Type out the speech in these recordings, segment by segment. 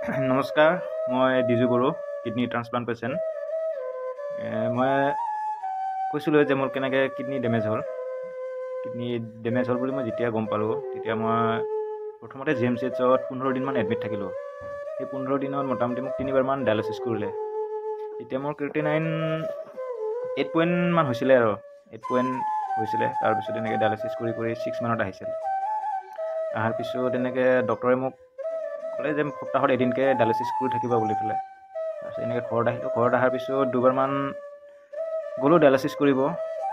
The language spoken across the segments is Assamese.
নমস্কাৰ, মই Diju Bodo, kidney transplant patient. মই কৈছিলোঁ যে মোৰ কেনেকৈ কিডনী ডেমেজ হ'ল বুলি মই যেতিয়া গম পালোঁ, তেতিয়া মই প্ৰথমতে GMCHত 15 দিনমান এডমিট থাকিলোঁ। সেই 15 দিনত মোটামুটি মোক 3বাৰমান ডায়েলিচিছ কৰিলে। তেতিয়া মোৰ ক্ৰিটিনাইন 8 পইণ্টমান হৈছিলে আৰু 8 পইণ্ট হৈছিলে। তাৰপিছত এনেকৈ ডায়েলিচিছ কৰি 6 মানত আহিছিল। অহাৰ পিছত এনেকৈ ডক্টৰে মোক ক'লে যে সপ্তাহত এদিনকৈ ডায়েলিচিছ কৰি থাকিবা বুলি পেলাই। তাৰপিছত এনেকৈ ঘৰত আহিলোঁ। ঘৰত অহাৰ পিছত দুবাৰমান গ'লোঁ ডায়েলিচিছ কৰিব।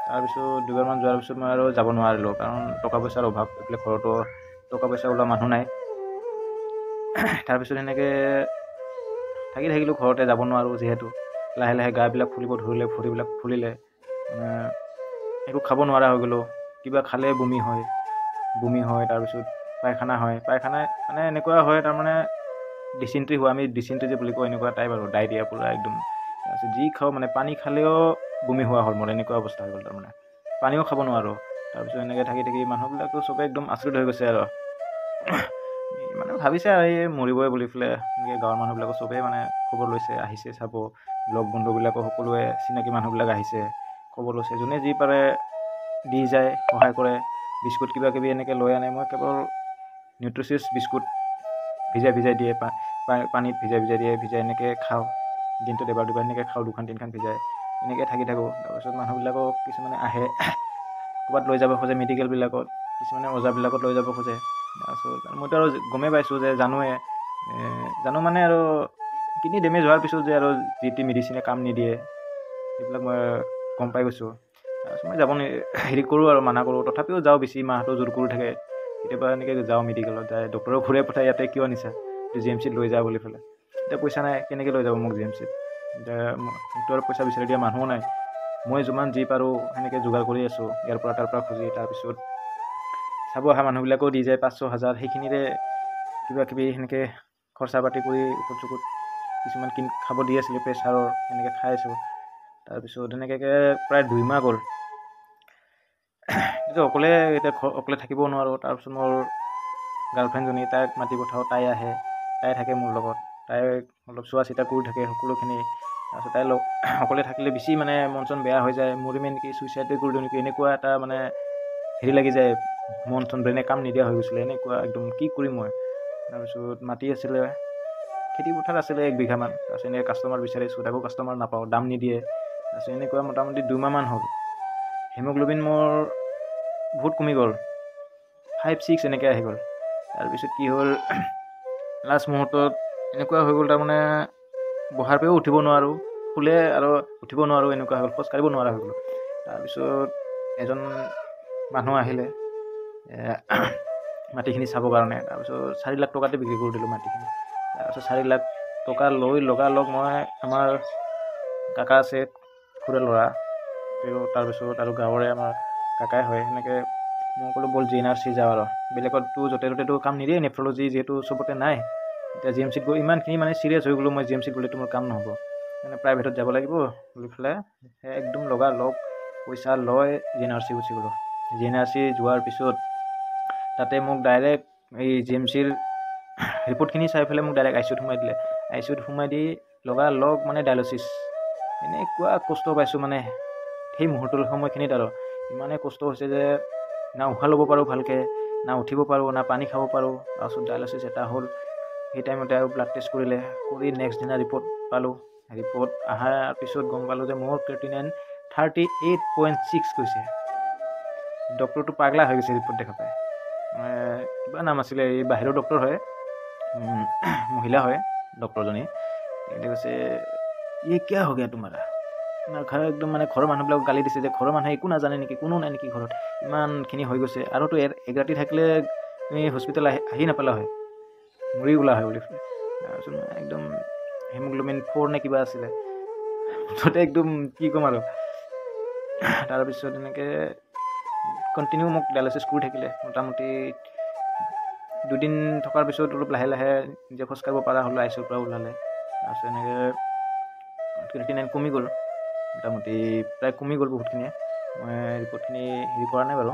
তাৰপিছত দুবাৰমান যোৱাৰ পিছত মই আৰু যাব নোৱাৰিলোঁ, কাৰণ টকা পইচাৰ অভাৱ। এইফালে ঘৰতো টকা পইচা ওলোৱা মানুহ নাই। তাৰপিছত এনেকৈ থাকিলোঁ ঘৰতে, যাব নোৱাৰোঁ যিহেতু। লাহে লাহে গাবিলাক ফুলিব ধৰিলে, ভৰিবিলাক ফুলিলে, একো খাব নোৱাৰা হৈ গ'লোঁ। কিবা খালে বমি হয়। তাৰপিছত পায়খানা হয় মানে এনেকুৱা হয়, তাৰমানে ডিচেণ্ট্ৰি হোৱা, আমি ডিচেণ্ট্ৰি যে বুলি কওঁ, এনেকুৱা টাইপ আৰু ডায়েৰিয়া পূৰা একদম। তাৰপিছত যি খাওঁ, মানে পানী খালেও বমি হোৱা হ'ল মোৰ, এনেকুৱা অৱস্থা হৈ গ'ল। তাৰমানে পানীও খাব নোৱাৰোঁ। তাৰপিছত এনেকৈ থাকি মানুহবিলাকো চবে একদম আচৰিত হৈ গৈছে আৰু মানে ভাবিছে আৰু এই মৰিবই বুলি পেলাই। এনেকৈ গাঁৱৰ মানুহবিলাকো চবেই মানে খবৰ লৈছে, আহিছে চাব। লগ বন্ধুবিলাকো সকলোৱে, চিনাকি মানুহবিলাক আহিছে, খবৰ লৈছে। যোনে যি পাৰে দি যায়, সহায় কৰে। বিস্কুট কিবা কিবি এনেকৈ লৈ আনে। মই কেৱল নিউট্ৰিচিয়াছ বিস্কুট ভিজাই দিয়ে, পানীত ভিজাই দিয়ে, এনেকৈ খাওঁ। দিনটোত এবাৰ দুবাৰ এনেকৈ খাওঁ, 2-3খান ভিজাই এনেকৈ থাকোঁ। তাৰপিছত মানুহবিলাকক কিছুমানে আহে, ক'ৰবাত লৈ যাব খোজে, মেডিকেলবিলাকত, কিছুমানে অজাবিলাকত লৈ যাব খোজে। তাৰপিছত মইতো আৰু গমেই পাইছোঁ যে জানো মানে আৰু কিডনী ডেমেজ হোৱাৰ পিছত যে আৰু যি টি মেডিচিনে কাম নিদিয়ে, সেইবিলাক মই গম পাই গৈছোঁ। তাৰপিছত মই যাব কৰোঁ আৰু মানা কৰোঁ। তথাপিও যাওঁ, বেছি মাহটো জোৰ কৰি থাকে। কেতিয়াবা এনেকৈ যাওঁ মেডিকেলত, যায় ডক্টৰেও ঘূৰাই পঠায়, ইয়াতে কিয় নিছা, GMCত লৈ যাওঁ বুলি পেলাই। এতিয়া পইচা নাই, কেনেকৈ লৈ যাব মোক GMCত? এতিয়া মোকতো আৰু পইচা বিচাৰি দিয়া মানুহো নাই। মই যিমান যি পাৰোঁ সেনেকৈ যোগাৰ কৰি আছোঁ, ইয়াৰ পৰা তাৰ পৰা খুজি। তাৰপিছত চাব অহা মানুহবিলাকেও দি যায় 500-1000, সেইখিনিৰে কিবা কিবি সেনেকৈ খৰচা পাতি কৰি ঔষধ চৌষধ কিছুমান খাব দি আছিলে, প্ৰেছাৰৰ, সেনেকৈ খাই আছোঁ। তাৰপিছত এনেকৈ প্ৰায় 2 মাহ গ'ল। এতিয়া অকলে থাকিব নোৱাৰোঁ। তাৰপিছত মোৰ গাৰ্লফ্ৰেণ্ডজনী, তাইক মাতি পঠাওঁ, তাই আহে, তাই থাকে মোৰ লগত, তাই অলপ চোৱা চিতা কৰি থাকে সকলোখিনি। তাৰপিছত তাই অকলে থাকিলে বেছি মানে মন চন বেয়া হৈ যায়। মৰিমে নেকি, ছুইচাইডে কৰি দিওঁ নেকি, এনেকুৱা এটা মানে হেৰি লাগি যায়। মন চন ব্ৰেইনে কাম নিদিয়া হৈ গৈছিলে, এনেকুৱা একদম কি কৰিম মই। তাৰপিছত মাটি আছিলে, খেতি পথাৰ আছিলে 1 বিঘামান। তাৰপিছত এনেকৈ কাষ্টমাৰ বিচাৰিছোঁ, তাকো কাষ্টমাৰ নাপাওঁ, দাম নিদিয়ে। তাৰপিছত এনেকুৱা মোটামুটি 2 মাহমান হ'ল। হিমোগ্ল'বিন মোৰ বহুত কমি গ'ল, 5-6 এনেকৈ আহি গ'ল। তাৰপিছত কি হ'ল, লাষ্ট মুহূৰ্তত এনেকুৱা হৈ গ'ল, তাৰমানে বহাৰ পৰাও উঠিব নোৱাৰোঁ, শুলে আৰু উঠিব নোৱাৰোঁ, এনেকুৱা হৈ গ'ল, খোজ কাঢ়িব নোৱাৰা হৈ গ'লোঁ। তাৰপিছত এজন মানুহ আহিলে মাটিখিনি চাবৰ কাৰণে। তাৰপিছত 4 লাখ টকাতে বিক্ৰী কৰি দিলোঁ মাটিখিনি। তাৰপিছত 4 লাখ টকা লৈ লগালগ মই, আমাৰ কাকা আছে, খুৰা ল'ৰা, তাৰপিছত আৰু গাঁৱৰে আমাৰ কাকাই হয়, সেনেকৈ মই ক'লোঁ ব'ল GNRC যাওঁ। আৰু বেলেগততো য'তে ত'তেতো কাম নিদিয়ে, নেফ্ৰলজি যিহেতু চবতে নাই। এতিয়া GMCত গৈ ইমানখিনি মানে চিৰিয়াছ হৈ গ'লোঁ মই, GMCত গ'লেতো মোৰ কাম নহ'ব, মানে প্ৰাইভেটত যাব লাগিব বুলি পেলাই একদম লগালগ পইচা লৈ GNRC গুচি গ'লোঁ। GNRC যোৱাৰ পিছত তাতে মোক ডাইৰেক্ট এই GMCৰ ৰিপৰ্টখিনি চাই পেলাই মোক ডাইৰেক্ট ICUত সোমাই দিলে। ICUত সোমাই দি লগালগ মানে ডায়েলিচিছ। এনেকুৱা কষ্ট পাইছোঁ মানে সেই মুহূৰ্তৰ সময়খিনিত, আৰু ইমানেই কষ্ট হৈছে যে না উশাহ ল'ব পাৰোঁ ভালকৈ, না উঠিব পাৰোঁ, না পানী খাব পাৰোঁ। তাৰপিছত ডায়েলিচিছ এটা হ'ল, সেই টাইমতে আৰু ব্লাড টেষ্ট কৰিলে, কৰি নেক্সট দিনা ৰিপৰ্ট পালোঁ। ৰিপৰ্ট অহাৰ পিছত গম পালোঁ যে মোৰ ক্ৰিটিনাইন 38.6 কৈছে। ডক্টৰটো পাগলা হৈ গৈছে ৰিপৰ্ট দেখা পাই। কিবা নাম আছিলে, এই বাহিৰৰ ডক্টৰ হয়, মহিলা হয় ডক্টৰজনী। তেখেতে কৈছে ये क्या हो गया तुम्हारा? ঘৰ একদম মানে ঘৰৰ মানুহবিলাকক গালি দিছে যে ঘৰৰ মানুহে একো নাজানে নেকি, কোনো নাই নেকি ঘৰত, ইমানখিনি হৈ গৈছে, আৰুতো এক ৰাতি থাকিলে তুমি হস্পিটেল আহি নাপালা হয়, মৰি গ'লা হয় বুলি। তাৰপিছত একদম হিমোগ্ল'বিন 4 নে কিবা আছিলে, মুঠতে একদম কি ক'ম আৰু। তাৰপিছত এনেকৈ কণ্টিনিউ মোক ডায়েলিচিছ কৰি থাকিলে। মোটামুটি 2 দিন থকাৰ পিছত অলপ লাহে লাহে নিজে খোজ কাঢ়িব পৰা হ'লোঁ, ICUৰ পৰা ওলালে। তাৰপিছত এনেকৈ ক্ৰিটিনাইন কমি গ'ল, মোটামুটি প্ৰায় কমি গ'ল বহুতখিনিয়ে। মই ৰিপৰ্টখিনি হেৰি কৰা নাই বাৰু।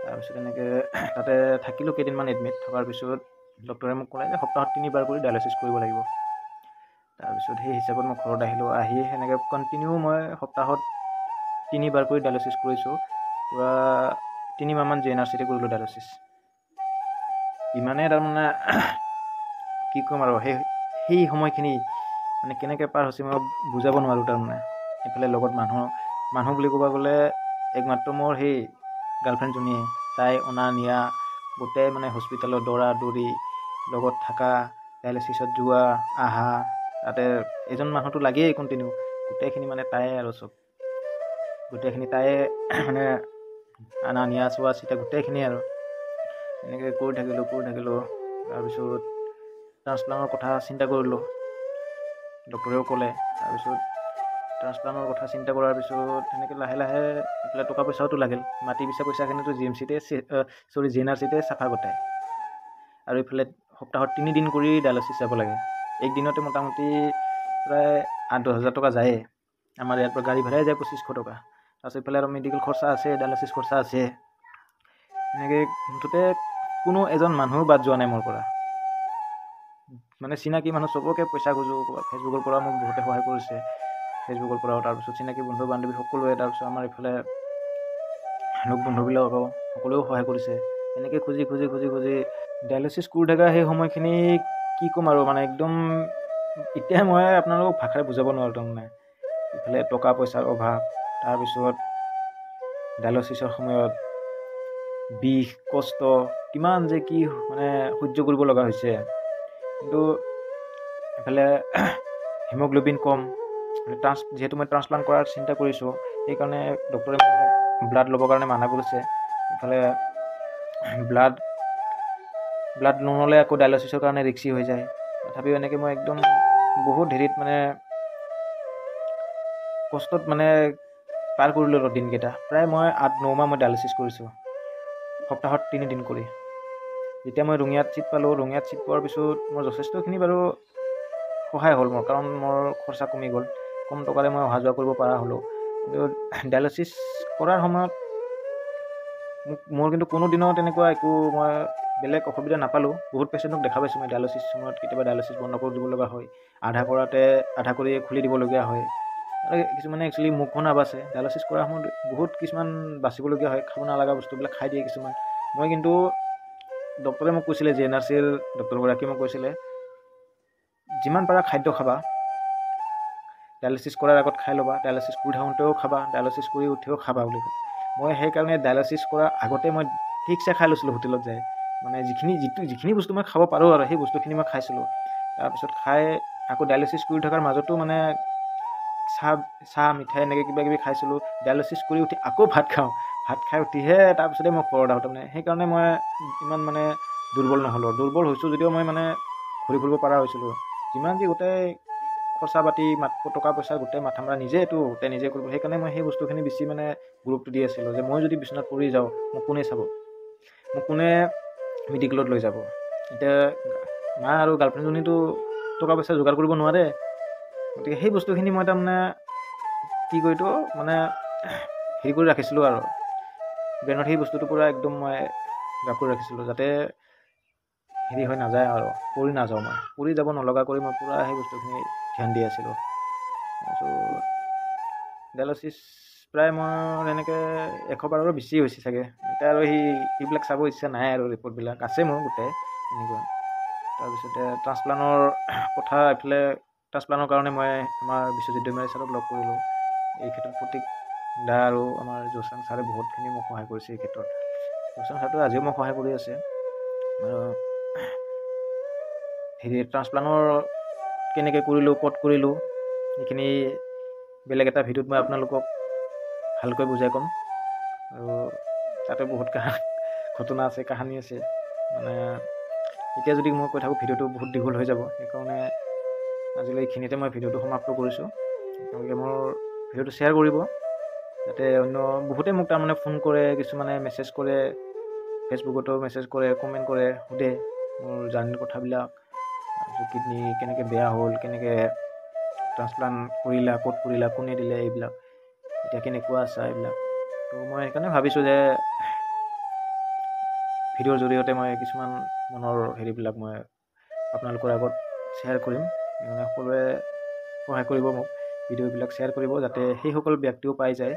তাৰপিছত এনেকৈ তাতে থাকিলোঁ কেইদিনমান এডমিট। থকাৰ পিছত ডক্টৰে মোক ক'লে যে সপ্তাহত 3 বাৰ কৰি ডায়েলিচিছ কৰিব লাগিব। তাৰপিছত সেই হিচাপত মই ঘৰত আহিলোঁ। আহি সেনেকৈ কণ্টিনিউ মই সপ্তাহত 3 বাৰ কৰি ডায়েলিচিছ কৰিছোঁ। পূৰা 3 মাহমান JNRCতে কৰিলোঁ ডায়েলিচিছ। ইমানেই তাৰমানে কি ক'ম আৰু সেই সময়খিনি মানে কেনেকৈ পাৰ হৈছে মই বুজাব নোৱাৰোঁ। তাৰমানে এইফালে লগত মানুহ বুলি ক'ব গ'লে একমাত্ৰ মোৰ সেই গাৰ্লফ্ৰেণ্ডজনীয়ে, তাই অনা নিয়া গোটেই মানে হস্পিটেলত দৌৰা দৌৰি, লগত থকা, ডায়েলিচিছত যোৱা আহা, তাতে এজন মানুহটো লাগেই কণ্টিনিউ। গোটেইখিনি মানে তায়ে আৰু চব গোটেইখিনি তায়ে মানে অনা নিয়া চোৱা চিতা গোটেইখিনি আৰু এনেকৈ কৰি থাকিলোঁ। তাৰপিছত ট্ৰান্সপ্লান্টৰ কথা চিন্তা কৰিলোঁ। ডক্টৰেও ক'লে। তাৰপিছত ট্ৰান্সপ্লান্টৰ কথা চিন্তা কৰাৰ পিছত সেনেকৈ লাহে লাহে এইফালে টকা পইচাওতো লাগিল। মাটি পিছা পইচাখিনিতো JNRCতে চাফা গোটায়। আৰু এইফালে সপ্তাহত 3 দিন কৰি ডায়েলিচিছ যাব লাগে। একদিনতে মোটামুটি প্ৰায় 8-10 হাজাৰ টকা যায়ে। আমাৰ ইয়াৰ পৰা গাড়ী ভাড়াই যায় 2500 টকা। তাৰপিছত এইফালে আৰু মেডিকেল খৰচা আছে, ডায়েলিচিছ খৰচা আছে। এনেকৈ মুঠতে কোনো এজন মানুহো বাদ যোৱা নাই মোৰ পৰা। মানে চিনাকি মানুহ চবকে পইচা খোজোঁ। ফেচবুকৰ পৰা মোক বহুতে সহায় কৰিছে, ফেচবুকৰ পৰাও। তাৰপিছত চিনাকি বন্ধু বান্ধৱী সকলোৱে, তাৰপিছত আমাৰ এইফালে লোক বন্ধুবিলাকো সকলোৱেও সহায় কৰিছে। এনেকৈ খুজি ডায়েলিচিছ কৰি থকা সেই সময়খিনি কি ক'ম আৰু মানে একদম এতিয়া মই আপোনালোকক ভাষাৰে বুজাব নোৱাৰোঁ। তাৰমানে ইফালে টকা পইচাৰ অভাৱ, তাৰপিছত ডায়েলিচিছৰ সময়ত বিষ কষ্ট কিমান যে কি মানে সহ্য কৰিব লগা হৈছে। কিন্তু এফালে হিমগ্ল'বিন কম, যিহেতু মই ট্ৰান্সপ্লান্ট কৰাৰ চিন্তা কৰিছোঁ, সেইকাৰণে ডক্টৰে ব্লাড ল'বৰ কাৰণে মানা কৰিছে। ইফালে ব্লাড নল'লে আকৌ ডায়েলিচিছৰ কাৰণে ৰিক্সি হৈ যায়। তথাপিও এনেকৈ মই একদম বহুত হেৰিত মানে কষ্টত মানে পাৰ কৰিলোঁ আৰু দিনকেইটা। প্ৰায় মই 8-9 মাহ মই ডায়েলিচিছ কৰিছোঁ, সপ্তাহত 3 দিন কৰি। যেতিয়া মই ৰঙিয়াত ছিট পালোঁ, ৰঙিয়াত ছিট পোৱাৰ পিছত মোৰ যথেষ্টখিনি বাৰু সহায় হ'ল মোৰ, কাৰণ মোৰ খৰচা কমি গ'ল। কম টকাৰে মই অহা যোৱা কৰিব পৰা হ'লোঁ। কিন্তু ডায়েলিচিছ কৰাৰ সময়ত মোৰ কিন্তু কোনো দিনৰ তেনেকুৱা একো মই বেলেগ অসুবিধা নাপালোঁ। বহুত পেচেণ্টক দেখা পাইছোঁ মই ডায়েলিচিছ সময়ত কেতিয়াবা ডায়েলিচিছ বন্ধ কৰি দিব লগা হয়, আধা কৰিয়ে খুলি দিবলগীয়া হয়। আৰু কিছুমানে একচুৱেলি মুখখন নাবাচে। ডায়েলিচিছ কৰাৰ সময়ত বহুত কিছুমান বাচিবলগীয়া হয়, খাব নালগা বস্তুবিলাক খাই দিয়ে কিছুমান। মই কিন্তু ডক্টৰে মোক কৈছিলে, JNRCৰ ডক্টৰগৰাকীয়ে মোক কৈছিলে, যিমান পাৰা খাদ্য খাবা, ডায়েলিচিছ কৰাৰ আগত খাই ল'বা, ডায়েলিচিছ কৰি থাকোঁতেও খাবা, ডায়েলিচিছ কৰি উঠিও খাবা বুলি কয়। মই সেইকাৰণে ডায়েলিচিছ কৰাৰ আগতে মই ঠিকছে খাই লৈছিলোঁ হোটেলত যায়। মানে যিখিনি বস্তু মই খাব পাৰোঁ আৰু সেই বস্তুখিনি মই খাইছিলোঁ। তাৰপিছত খাই আকৌ ডায়েলিচিছ কৰি থকাৰ মাজতো মানে চাহ মিঠাই এনেকৈ কিবা কিবি খাইছিলোঁ। ডায়েলিচিছ কৰি উঠি আকৌ ভাত খাই উঠিহে তাৰপিছতে মই ঘৰত আহোঁ। তাৰমানে সেইকাৰণে মই ইমান মানে দুৰ্বল নহ'লোঁ। দুৰ্বল হৈছোঁ যদিও মই মানে ঘূৰি ফুৰিব পৰা হৈছিলোঁ। যিমান যি গোটেই খৰচা পাতি টকা পইচা গোটেই মাথা মাৰা নিজে কৰিব। সেইকাৰণে মই সেই বস্তুখিনি বেছি মানে গুৰুত্ব দি আছিলোঁ, যে মই যদি বিচনাত পৰি যাওঁ মোক কোনে চাব, মোক কোনে মেডিকেলত লৈ যাব। এতিয়া মা আৰু গাৰ্লফ্ৰেণ্ডজনীতো টকা পইচা যোগাৰ কৰিব নোৱাৰে। গতিকে সেই বস্তুখিনি মই তাৰমানে কি কয় এইটো মানে হেৰি কৰি ৰাখিছিলোঁ আৰু ব্ৰেইনত সেই বস্তুটো পূৰা একদম মই ৰাখ কৰি ৰাখিছিলোঁ, যাতে হেৰি হৈ নাযায় আৰু পৰি নাযাওঁ। মই পৰি যাব নলগা কৰি মই পূৰা সেই বস্তুখিনি ধ্যান দি আছিলোঁ। তাৰপিছত ডায়েলিচিছ প্ৰায় মোৰ এনেকৈ 100 বাৰৰো বেছি হৈছে চাগে। এতিয়া আৰু সেইবিলাক চাব ইচ্ছা নাই আৰু ৰিপৰ্টবিলাক আছে মোৰ গোটেই এনেকুৱা। তাৰপিছতে ট্ৰান্সপ্লান্টৰ কথা, এইফালে ট্ৰান্সপ্লান্টৰ কাৰণে মই আমাৰ বিশ্বজিৎ দৈমাৰী ছাৰক লগ কৰিলোঁ। এই ক্ষেত্ৰত প্ৰতীক দা আৰু আমাৰ জোচাং ছাৰে বহুতখিনি মোক সহায় কৰিছে এই ক্ষেত্ৰত। জোচাং ছাৰটো আজিও মোক সহায় কৰি আছে। ট্ৰান্সপ্লান্টৰ কেনেকৈ কৰিলোঁ, ক'ত কৰিলোঁ, সেইখিনি বেলেগ এটা ভিডিঅ'ত মই আপোনালোকক ভালকৈ বুজাই ক'ম। আৰু তাতে বহুত ঘটনা আছে, কাহিনী আছে। মানে এতিয়া যদি মই কৈ থাকোঁ ভিডিঅ'টো বহুত দীঘল হৈ যাব। সেইকাৰণে আজিলৈ এইখিনিতে মই ভিডিঅ'টো সমাপ্ত কৰিছোঁ। তেওঁলোকে মোৰ ভিডিঅ'টো শ্বেয়াৰ কৰিব, যাতে বহুতে মোক তাৰমানে ফোন কৰে, কিছুমানে মেছেজ কৰে, ফেচবুকতো মেছেজ কৰে, কমেণ্ট কৰে, সোধে মোৰ জাৰ্ণিৰ কথাবিলাক। তাৰপিছত কিডনী কেনেকৈ বেয়া হ'ল, কেনেকৈ ট্ৰান্সপ্লান্ট কৰিলা, ক'ত কৰিলা, কোনে দিলে, এইবিলাক এতিয়া কেনেকুৱা আছা এইবিলাক। তো মই সেইকাৰণে ভাবিছোঁ যে ভিডিঅ'ৰ জৰিয়তে মই কিছুমান মনৰ হেৰিবিলাক মই আপোনালোকৰ আগত শ্বেয়াৰ কৰিম। সেইকাৰণে সকলোৱে সহায় কৰিব মোক, ভিডিঅ'বিলাক শ্বেয়াৰ কৰিব যাতে সেইসকল ব্যক্তিও পাই যায়।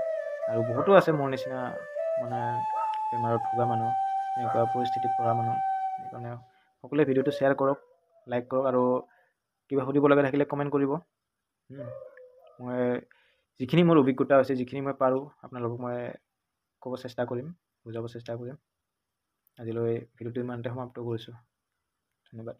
আৰু বহুতো আছে মোৰ নিচিনা মানে বেমাৰত ভোগা মানুহ, এনেকুৱা পৰিস্থিতিত পৰা মানুহ। সেইকাৰণে সকলোৱে ভিডিঅ'টো শ্বেয়াৰ কৰক, লাইক কৰক, আৰু কিবা সুধিব লগা থাকিলে কমেণ্ট কৰিব। মই যিখিনি মোৰ অভিজ্ঞতা হৈছে, যিখিনি মই পাৰোঁ আপোনালোকক মই ক'ব চেষ্টা কৰিম, বুজাব চেষ্টা কৰিম। আজিলৈ ভিডিঅ'টো ইমানতে সমাপ্ত কৰিছোঁ। ধন্যবাদ।